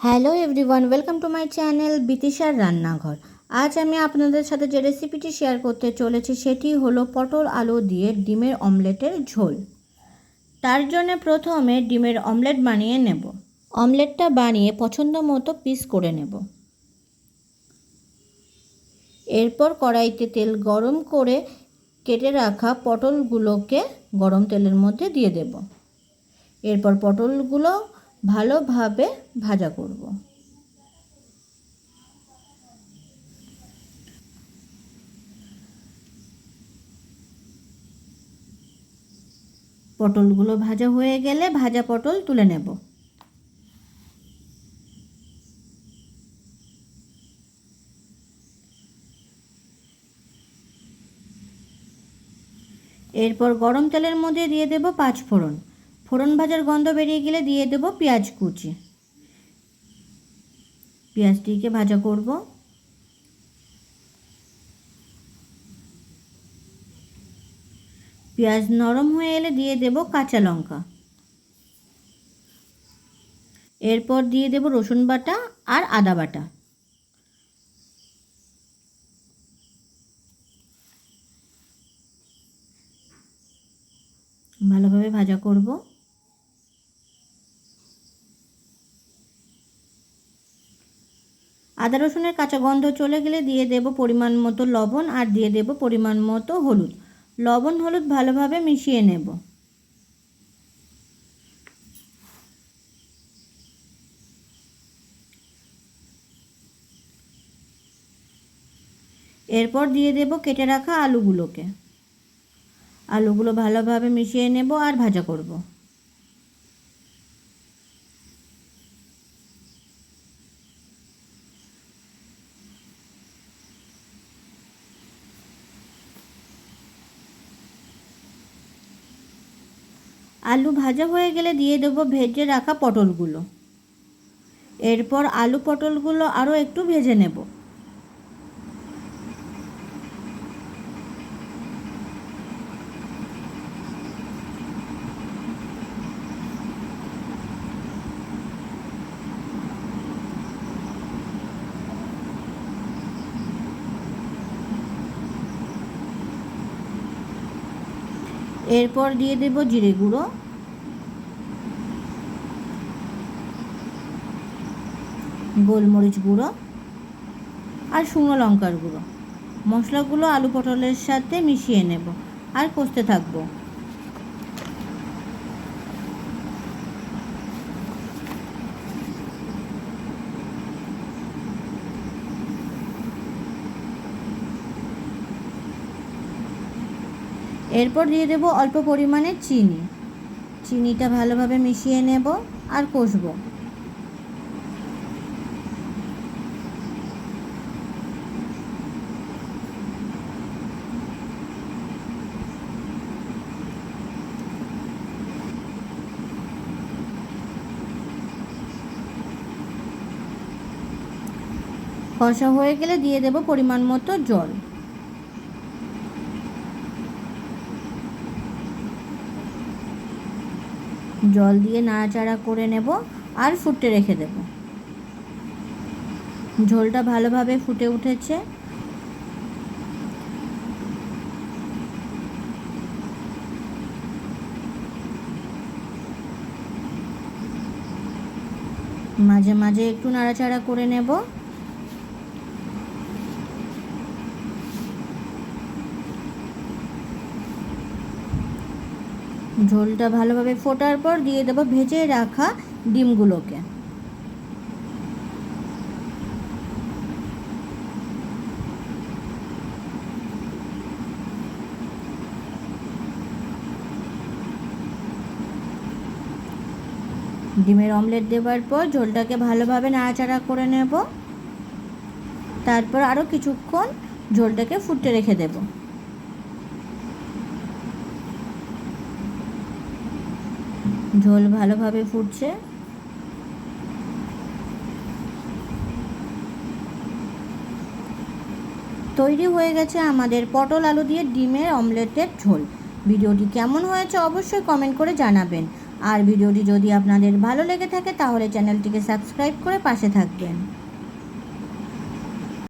Hello everyone, welcome to my channel বিতিশার রান্নাঘর। আজ আমি আপনাদের সাথে যে রেসিপিটি শেয়ার করতে চলেছি সেটি হলো পটল আলু দিয়ে ডিমের অমলেটের ঝোল। তার জন্য প্রথমে ডিমের অমলেট বানিয়ে নেব। অমলেটটা বানিয়ে পছন্দ মতো পিস করে নেব। এরপর কড়াইতে তেল গরম করে কেটে রাখা পটলগুলোকে গরম তেলের মধ্যে দিয়ে দেব। এরপর পটলগুলো ভালোভাবে ভাজা করব। পটলগুলো ভাজা হয়ে গেলে ভাজা পটল তুলে নেব। এরপর গরম তেলের মধ্যে দিয়ে দেব 5 ফোড়ন। ফোড়ন ভাজার গন্ধ বেরিয়ে গেলে দিয়ে দেব পেঁয়াজ কুচি। পেঁয়াজটিকে ভাজা করব। পেঁয়াজ নরম হয়ে এলে দিয়ে দেব কাঁচা লঙ্কা। এরপর দিয়ে দেব রসুন বাটা আর আদা বাটা। ভালোভাবে ভাজা করব। আদা রসুনের কাঁচা গন্ধ চলে গেলে দিয়ে দেব পরিমাণ মতো লবণ আর দিয়ে দেব পরিমাণ মতো হলুদ। লবণ হলুদ ভালোভাবে মিশিয়ে নেব। এরপর দিয়ে দেব কেটে রাখা আলুগুলোকে। আলুগুলো ভালোভাবে মিশিয়ে নেব আর ভাজা করব। আলু ভাজা হয়ে গেলে দিয়ে দেব ভেজে রাখা পটলগুলো। এরপর আলু পটলগুলো আরও একটু ভেজে নেব। এরপর দিয়ে দেব জিরে গুঁড়ো, গোলমরিচ গুঁড়ো আর শুকনো লঙ্কার গুঁড়ো। মশলাগুলো আলু পটলের সাথে মিশিয়ে নেব আর কষতে থাকবো। এরপর দিয়ে দেব অল্প পরিমাণে চিনি। চিনিটা ভালোভাবে মিশিয়ে নেব আর কষবো। কষা হয়ে গেলে দিয়ে দেব পরিমাণ মতো জল। জল দিয়ে নাড়াচাড়া করে নেব আর ফুটতে রেখে দেব। ঝোলটা ভালোভাবে ফুটে উঠেছে। মাঝে মাঝে একটু নাড়াচাড়া করে নেব। ঝোলটা ভালোভাবে ফোটার পর দিয়ে দেব ভেজে রাখা ডিমগুলোকে। ডিমের অমলেট দেওয়ার পর ঝোলটাকে ভালোভাবে নাড়াচাড়া করে নেব। তারপর আরও কিছুক্ষণ ঝোলটাকে ফুটতে রেখে দেব। ঝোল ভালোভাবে ফুটছে। তৈরি হয়ে গেছে আমাদের পটল আলু দিয়ে ডিমের অমলেটের ঝোল। ভিডিওটি কেমন হয়েছে অবশ্যই কমেন্ট করে জানাবেন। আর ভিডিওটি যদি আপনাদের ভালো লেগে থাকে তাহলে চ্যানেলটিকে সাবস্ক্রাইব করে পাশে থাকবেন।